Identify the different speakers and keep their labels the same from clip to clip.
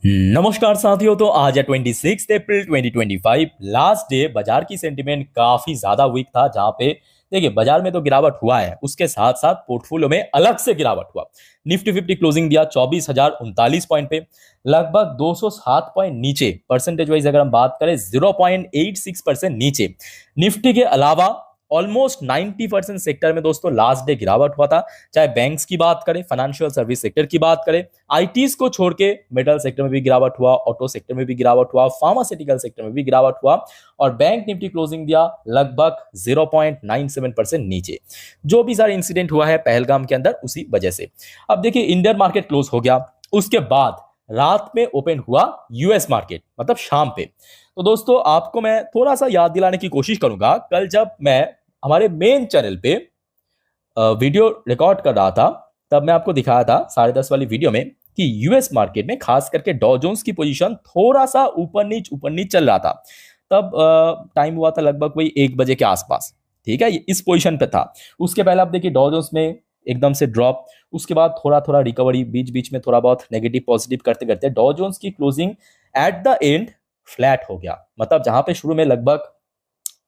Speaker 1: नमस्कार साथियों। तो आज है 26 अप्रैल 2025, लास्ट डे। बाजार की सेंटिमेंट काफी ज्यादा वीक था, जहां पे देखिए बाजार में तो गिरावट हुआ है, उसके साथ साथ पोर्टफोलियो में अलग से गिरावट हुआ। निफ्टी 50 क्लोजिंग दिया 24,039 पॉइंट पे, लगभग 207 पॉइंट नीचे। परसेंटेज वाइज अगर हम बात करें 0.86% नीचे। निफ्टी के अलावा ऑलमोस्ट 90% सेक्टर में दोस्तों लास्ट डे गिरावट हुआ था। चाहे बैंक्स की बात करें, फाइनेंशियल सर्विस सेक्टर की बात करें, आईटीज को छोड़ के मेटल सेक्टर में भी गिरावट हुआ, ऑटो सेक्टर में भी गिरावट हुआ, फार्मास्यूटिकल सेक्टर में भी गिरावट हुआ। और बैंक निफ्टी क्लोजिंग दिया लगभग 0.97% नीचे। जो भी सारे इंसिडेंट हुआ है पहलगाम के अंदर, उसी वजह से। अब देखिए इंडियन मार्केट क्लोज हो गया, उसके बाद रात में ओपन हुआ यूएस मार्केट, मतलब शाम पे। तो दोस्तों आपको मैं थोड़ा सा याद दिलाने की कोशिश करूंगा, कल जब मैं हमारे मेन चैनल पे वीडियो रिकॉर्ड कर रहा था, तब मैं आपको दिखाया था 10:30 वाली वीडियो में कि यूएस मार्केट में खास करके डॉ जोन्स की पोजीशन थोड़ा सा ऊपर नीच चल रहा था। तब टाइम हुआ था लगभग वही 1 बजे के आसपास। ठीक है, ये इस पोजीशन पे था। उसके पहले आप देखिए डॉ जोन्स में एकदम से ड्रॉप, उसके बाद थोड़ा थोड़ा रिकवरी, बीच बीच में थोड़ा बहुत नेगेटिव पॉजिटिव करते करते डॉ जोन्स की closing at the end flat हो गया। मतलब जहां पे शुरू में लगभग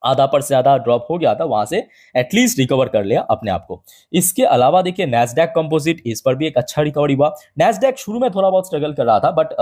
Speaker 1: आधा पर से ज्यादा ड्रॉप हो गया था, वहां से एटलीस्ट रिकवर कर लिया अपने आप को। इसके अलावा देखिए नैस्डैक कंपोजिट, इस पर भी एक अच्छा रिकवरी हुआ। नैस्डैक शुरू में थोड़ा बहुत स्ट्रगल कर रहा था, बट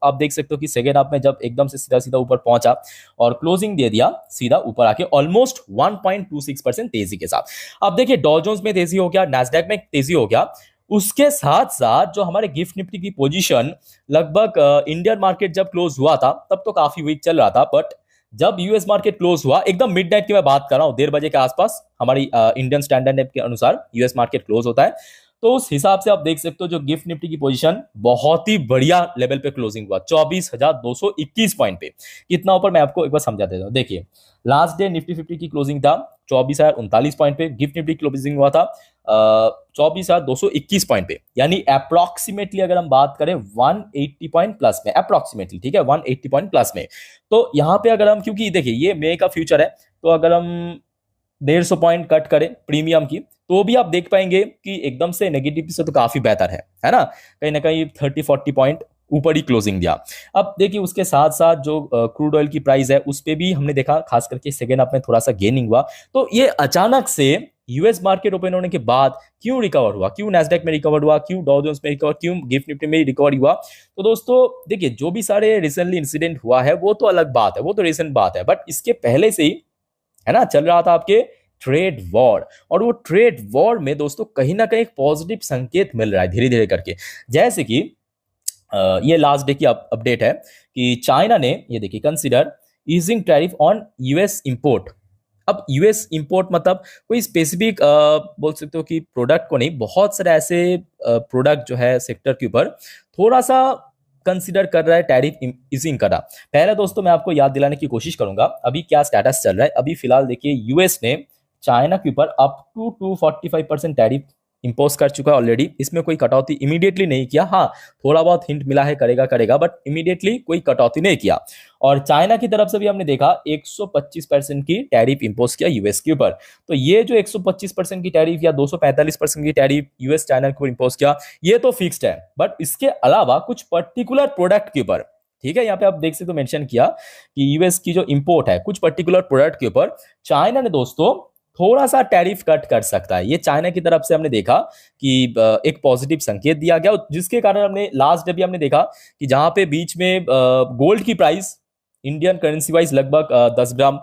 Speaker 1: आप देख सकते हो कि सेकेंड हाफ में जब एकदम से सीधा सीधा ऊपर पहुंचा और क्लोजिंग दे दिया सीधा ऊपर आके ऑलमोस्ट 1.26% तेजी के साथ। अब देखिए डॉ जोन्स में तेजी हो गया, नैस्डैक में तेजी हो गया। उसके साथ साथ जो हमारे गिफ्ट निफ्टी की पोजीशन, लगभग इंडियन मार्केट जब क्लोज हुआ था तब तो काफी वीक चल रहा था, बट जब यूएस मार्केट क्लोज हुआ एकदम मिडनाइट की मैं बात कर रहा हूं, 1:30 बजे के आसपास हमारी इंडियन स्टैंडर्ड टाइम के अनुसार यूएस मार्केट क्लोज होता है। तो उस हिसाब से आप देख सकते हो जो गिफ्ट निफ्टी की पोजीशन बहुत ही बढ़िया लेवल पे क्लोजिंग हुआ 24,221 पॉइंट पे। कितना ऊपर मैं आपको एक बार समझा देता हूं। देखिए लास्ट डे निफ्टी 50 की क्लोजिंग था 24,039 पॉइंट पे, गिफ्ट निफ्टी क्लोजिंग हुआ था 24,221 पॉइंट पे, यानी अप्रोक्सीमेटली अगर हम बात करें 180 पॉइंट प्लस में, अप्रोक्सीमेटली, ठीक है, 180 पॉइंट प्लस में। तो यहां पे अगर हम, क्योंकि देखिए ये मई का फ्यूचर है, तो अगर हम 150 पॉइंट कट करें प्रीमियम की, तो भी आप देख पाएंगे कि एकदम से नेगेटिव से तो काफी बेहतर है ना। कहीं ना कहीं 30-40 पॉइंट ऊपर ही क्लोजिंग दिया। अब देखिए उसके साथ साथ जो क्रूड ऑयल की प्राइस है उस पे भी हमने देखा, खास करके सेकेंड हाफ में थोड़ा सा गेनिंग हुआ। तो ये अचानक से यूएस मार्केट ओपन होने के बाद क्यों रिकवर हुआ, क्यों नैस्डैक में रिकवर हुआ, क्यों डॉ जोन्स में रिकवर, क्यों गिफ्ट निफ्टी में रिकवर हुआ। तो दोस्तों देखिए जो भी सारे रिसेंटली इंसिडेंट हुआ है वो तो अलग बात है, वो तो रिसेंट बात है, बट इसके पहले से ही है ना चल रहा था आपके ट्रेड वॉर। और वो ट्रेड वॉर में दोस्तों कहीं ना कहीं एक पॉजिटिव संकेत मिल रहा है धीरे धीरे करके। जैसे कि ये लास्ट डे की अपडेट है कि चाइना ने, ये देखिए, consider easing tariff on US import. अब यूएस इंपोर्ट मतलब कोई स्पेसिफिक बोल सकते हो कि प्रोडक्ट को नहीं, बहुत सारे ऐसे प्रोडक्ट जो है सेक्टर के ऊपर थोड़ा सा कंसिडर कर रहा है टैरिफ ईजिंग करा। पहले दोस्तों मैं आपको याद दिलाने की कोशिश करूंगा अभी क्या स्टेटस चल रहा है। अभी फिलहाल देखिए यूएस ने चाइना के ऊपर अप टू 245% टैरिफ इंपोज कर चुका है ऑलरेडी। इसमें कोई कटौती इमीडिएटली नहीं किया, हाँ थोड़ा बहुत हिंट मिला है करेगा, बट इमीडिएटली कोई कटौती नहीं किया। और चाइना की तरफ से भी हमने देखा 125% की टैरिफ इंपोज किया यूएस के ऊपर। तो ये जो 125% की टैरिफ या 245% की टैरिफ यूएस चाइना के ऊपर इंपोज किया, ये तो फिक्स्ड है। बट इसके अलावा कुछ पर्टिकुलर प्रोडक्ट के ऊपर, ठीक है, यहाँ पे आप देख सकते हो मेंशन किया कि यूएस की जो इंपोर्ट है कुछ पर्टिकुलर प्रोडक्ट के ऊपर चाइना ने दोस्तों थोड़ा सा टैरिफ कट कर सकता है। ये चाइना की तरफ से हमने देखा कि एक पॉजिटिव संकेत दिया गया, जिसके कारण हमने लास्ट डे भी हमने देखा कि जहां पे बीच में गोल्ड की प्राइस इंडियन करेंसी वाइज लगभग 10 ग्राम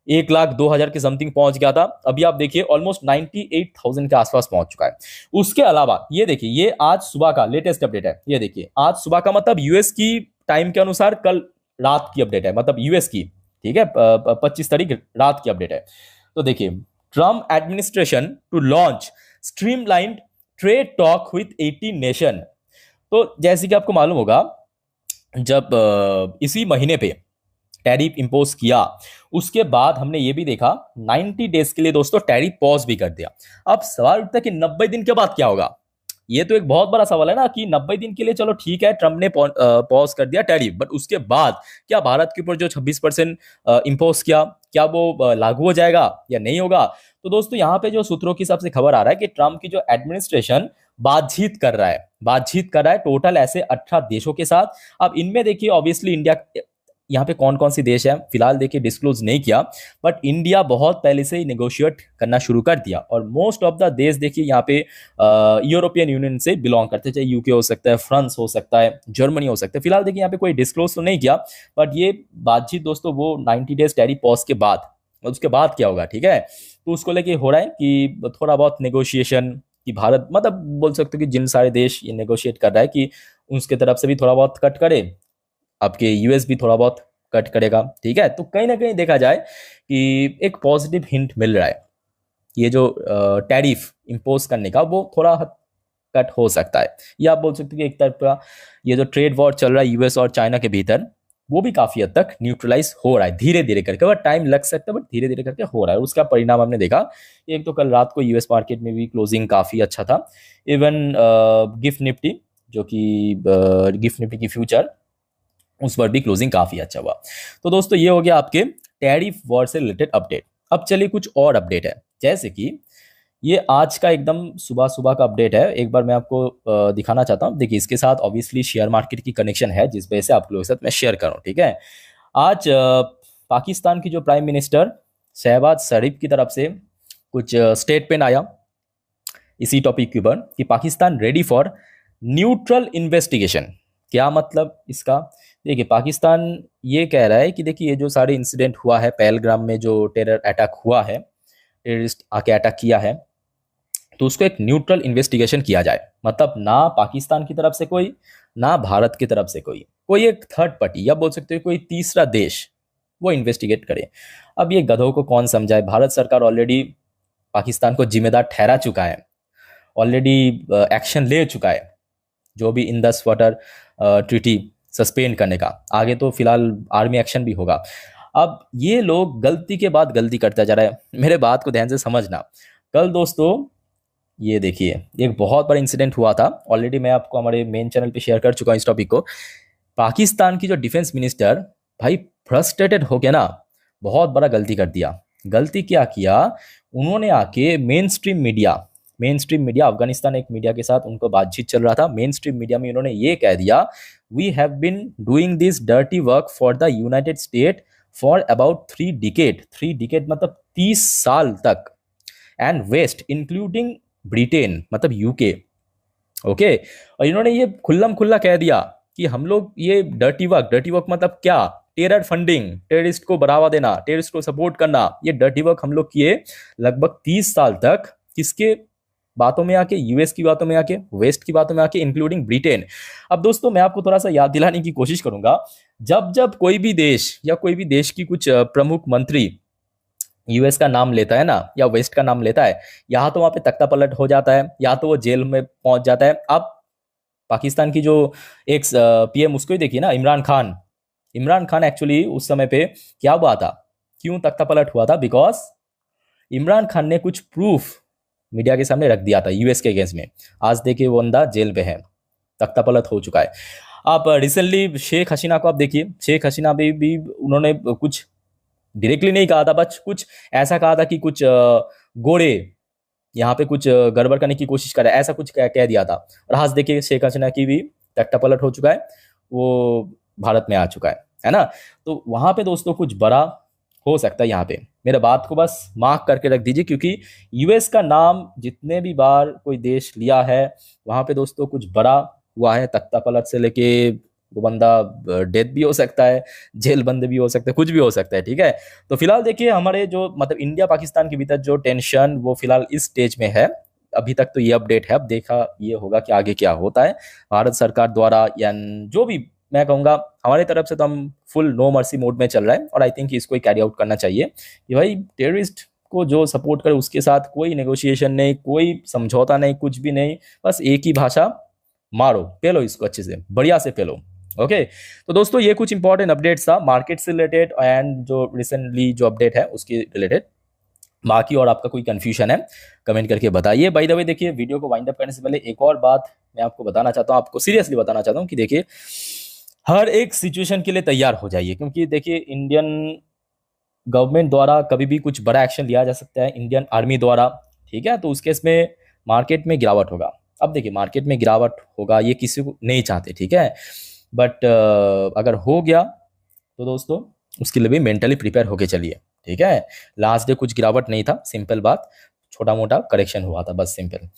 Speaker 1: 1,02,000 के समथिंग पहुंच गया था। अभी आप देखिए ऑलमोस्ट 98,000 के आसपास पहुंच चुका है। उसके अलावा ये देखिए, ये आज सुबह का लेटेस्ट अपडेट है। ये देखिए आज सुबह का मतलब यूएस की टाइम के अनुसार कल रात की अपडेट है, मतलब यूएस की, ठीक है, 25 तारीख रात की अपडेट है। तो देखिए Trump administration to launch streamlined trade talk with 18 nation. तो जैसे कि आपको मालूम होगा, जब इसी महीने पे टैरिफ इंपोज किया, उसके बाद हमने ये भी देखा 90 डेज के लिए दोस्तों टैरिफ पॉज भी कर दिया। अब सवाल उठता है कि 90 दिन के बाद क्या होगा। ये तो एक बहुत बड़ा सवाल है ना कि 90 दिन के लिए चलो ठीक है ट्रम्प ने पॉज कर दिया टैरिफ, बट उसके बाद क्या भारत के ऊपर जो 26% इंपोज किया, क्या वो लागू हो जाएगा या नहीं होगा। तो दोस्तों यहाँ पे जो सूत्रों के हिसाब से खबर आ रहा है कि ट्रम्प की जो एडमिनिस्ट्रेशन बातचीत कर रहा है टोटल ऐसे 18 देशों के साथ। अब इनमें देखिए ऑब्वियसली इंडिया, यहाँ पे कौन कौन सी देश है फिलहाल देखिए डिस्क्लोज नहीं किया, बट इंडिया बहुत पहले से ही नेगोशिएट करना शुरू कर दिया। और मोस्ट ऑफ द देश देखिए यहाँ पे यूरोपियन यूनियन से बिलोंग करते हैं, चाहे यूके हो सकता है, फ्रांस हो सकता है, जर्मनी हो सकता है। फिलहाल देखिए यहाँ पे कोई डिस्क्लोज तो नहीं किया, बट ये बातचीत दोस्तों वो 90 डेज टैरिफ पॉज के बाद, उसके बाद क्या होगा, ठीक है। तो उसको लेके हो रहा है कि थोड़ा बहुत नेगोशिएशन, कि भारत मतलब बोल सकते हो कि जिन सारे देश ये नेगोशिएट कर रहा है कि उसके तरफ से भी थोड़ा बहुत कट करे, आपके यूएस भी थोड़ा बहुत कट करेगा, ठीक है। तो कहीं ना कहीं देखा जाए कि एक पॉजिटिव हिंट मिल रहा है, ये जो टैरिफ इम्पोज करने का वो थोड़ा हद कट हो सकता है। या आप बोल सकते हो कि एक तरफ का ये जो ट्रेड वॉर चल रहा है यूएस और चाइना के भीतर, वो भी काफी हद तक न्यूट्रलाइज हो रहा है धीरे धीरे करके, बट टाइम लग सकता है, बट धीरे धीरे करके हो रहा है। उसका परिणाम हमने देखा, एक तो कल रात को यूएस मार्केट में भी क्लोजिंग काफी अच्छा था। इवन गिफ्ट निफ्टी, जो कि गिफ्ट निफ्टी की फ्यूचर, उस पर भी क्लोजिंग काफी अच्छा हुआ। तो दोस्तों ये हो गया आपके टैरिफ वॉर से रिलेटेड अपडेट। अब चलिए कुछ और अपडेट है, जैसे कि ये आज का एकदम सुबह सुबह का अपडेट है, एक बार मैं आपको दिखाना चाहता हूँ। देखिए इसके साथ ऑब्वियसली शेयर मार्केट की कनेक्शन है, जिस वजह से आप लोगों के साथ मैं शेयर करूँ, ठीक है। आज पाकिस्तान की जो प्राइम मिनिस्टर शहबाज शरीफ की तरफ से कुछ स्टेटमेंट आया इसी टॉपिक के ऊपर कि Pakistan ready for neutral investigation. क्या मतलब इसका? देखिए पाकिस्तान ये कह रहा है कि देखिए ये जो सारे इंसिडेंट हुआ है, पहलगाम में जो टेरर अटैक हुआ है, टेररिस्ट आके अटैक किया है, तो उसको एक न्यूट्रल इन्वेस्टिगेशन किया जाए। मतलब ना पाकिस्तान की तरफ से कोई, ना भारत की तरफ से कोई एक थर्ड पार्टी, या बोल सकते हो कोई तीसरा देश वो इन्वेस्टिगेट करे। अब ये गधों को कौन समझाए, भारत सरकार ऑलरेडी पाकिस्तान को जिम्मेदार ठहरा चुका है, ऑलरेडी एक्शन ले चुका है, जो भी इंडस वाटर ट्रीटी सस्पेंड करने का। आगे तो फिलहाल आर्मी एक्शन भी होगा। अब ये लोग गलती के बाद गलती करता जा रहा है, मेरे बात को ध्यान से समझना। कल दोस्तों ये देखिए एक बहुत बड़ा इंसिडेंट हुआ था, ऑलरेडी मैं आपको हमारे मेन चैनल पे शेयर कर चुका हूँ इस टॉपिक को। पाकिस्तान की जो डिफेंस मिनिस्टर भाई फ्रस्ट्रेटेड हो गया ना, बहुत बड़ा गलती कर दिया। गलती क्या किया, उन्होंने आके मेन स्ट्रीम मीडिया अफगानिस्तान एक मीडिया के साथ उनको बातचीत चल रहा था, मेन स्ट्रीम मीडिया में उन्होंने ये कह दिया, we have been doing this dirty work for the United State for about 3 decade मतलब 30 साल तक, एंड वेस्ट इंक्लूडिंग ब्रिटेन मतलब यूके। ओके, और इन्होंने ये खुल्लम खुल्ला कह दिया कि हम लोग ये डर्टी वर्क मतलब क्या, टेरर फंडिंग, टेररिस्ट को बढ़ावा देना, टेररिस्ट को सपोर्ट करना, ये डर्टी वर्क हम लोग किए लगभग 30 साल तक। किसके बातों में आके, यूएस की बातों में आके, वेस्ट की बातों में आके, इंक्लूडिंग ब्रिटेन। अब दोस्तों मैं आपको थोड़ा सा याद दिलाने की कोशिश करूंगा, जब जब कोई भी देश या कोई भी देश की कुछ प्रमुख मंत्री यूएस का नाम लेता है ना, या वेस्ट का नाम लेता है, या तो वहां पे तख्ता पलट हो जाता है, या तो वो जेल में पहुंच जाता है। अब पाकिस्तान की जो एक पीएम, उसको ही देखिए ना, इमरान खान एक्चुअली उस समय पे क्या हुआ था, क्यों तख्ता पलट हुआ था, बिकॉज इमरान खान ने कुछ प्रूफ मीडिया के सामने रख दिया था यूएस के अगेंस्ट में। आज देखिए वो बंदा जेल पे है, तख्ता पलट हो चुका है। आप रिसेंटली शेख हसीना को आप देखिए, शेख हसीना भी उन्होंने कुछ डायरेक्टली नहीं कहा था, बस कुछ ऐसा कहा था कि कुछ गोरे यहाँ पे कुछ गड़बड़ करने की कोशिश कर रहा है, ऐसा कुछ कह दिया था। और आज देखिए शेख हसीना की भी तख्ता पलट हो चुका है, वो भारत में आ चुका है ना। तो वहां पे दोस्तों कुछ बड़ा हो सकता है। यहाँ पे मेरे बात को बस मार्क करके रख दीजिए, क्योंकि यूएस का नाम जितने भी बार कोई देश लिया है, वहां पे दोस्तों कुछ बड़ा हुआ है। तख्ता पलट से लेके वो बंदा डेथ भी हो सकता है, जेल बंद भी हो सकता है, कुछ भी हो सकता है, ठीक है। तो फिलहाल देखिए हमारे जो मतलब इंडिया पाकिस्तान के भीतर जो टेंशन, वो फिलहाल इस स्टेज में है। अभी तक तो ये अपडेट है, अब देखा ये होगा कि आगे क्या होता है भारत सरकार द्वारा, या जो भी मैं कहूँगा हमारी तरफ से तो हम फुल नो मर्सी मोड में चल रहा है। और आई थिंक इसको कैरी आउट करना चाहिए कि भाई टेररिस्ट को जो सपोर्ट करे उसके साथ कोई नेगोशिएशन नहीं, कोई समझौता नहीं, कुछ भी नहीं, बस एक ही भाषा, मारो, पेलो इसको अच्छे से, बढ़िया से पेलो। ओके, तो दोस्तों ये कुछ इंपॉर्टेंट अपडेट्स था मार्केट से रिलेटेड, एंड जो रिसेंटली जो अपडेट है उसके रिलेटेड। बाकी और आपका कोई कंफ्यूजन है कमेंट करके बताइए। बाय द वे देखिए, वीडियो को वाइंड अप करने से पहले एक और बात मैं आपको बताना चाहता हूँ, आपको सीरियसली बताना चाहता हूँ कि देखिए हर एक सिचुएशन के लिए तैयार हो जाइए, क्योंकि देखिए इंडियन गवर्नमेंट द्वारा कभी भी कुछ बड़ा एक्शन लिया जा सकता है, इंडियन आर्मी द्वारा, ठीक है। तो उस केस में मार्केट में गिरावट होगा, अब देखिए मार्केट में गिरावट होगा ये किसी को नहीं चाहते, ठीक है, बट अगर हो गया तो दोस्तों उसके लिए भी मेंटली प्रिपेयर होके चलिए, ठीक है। लास्ट डे कुछ गिरावट नहीं था, सिंपल बात, छोटा मोटा करेक्शन हुआ था बस, सिंपल।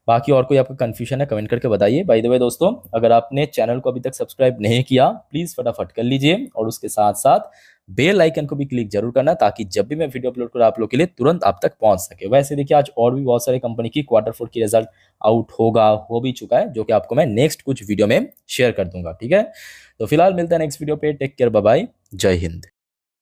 Speaker 1: बाकी और कोई आपका कंफ्यूजन है कमेंट करके बताइए। बाय द वे दोस्तों, अगर आपने चैनल को अभी तक सब्सक्राइब नहीं किया प्लीज़ फटाफट कर लीजिए, और उसके साथ साथ बेल आइकन को भी क्लिक जरूर करना, ताकि जब भी मैं वीडियो अपलोड करूँ आप लोग के लिए तुरंत आप तक पहुंच सके। वैसे देखिए आज और भी बहुत सारे कंपनी की Q4 की रिजल्ट आउट हो भी चुका है, जो कि आपको मैं नेक्स्ट कुछ वीडियो में शेयर कर दूंगा, ठीक है। तो फिलहाल मिलता है नेक्स्ट वीडियो पे, टेक केयर, बाय बाय, जय हिंद।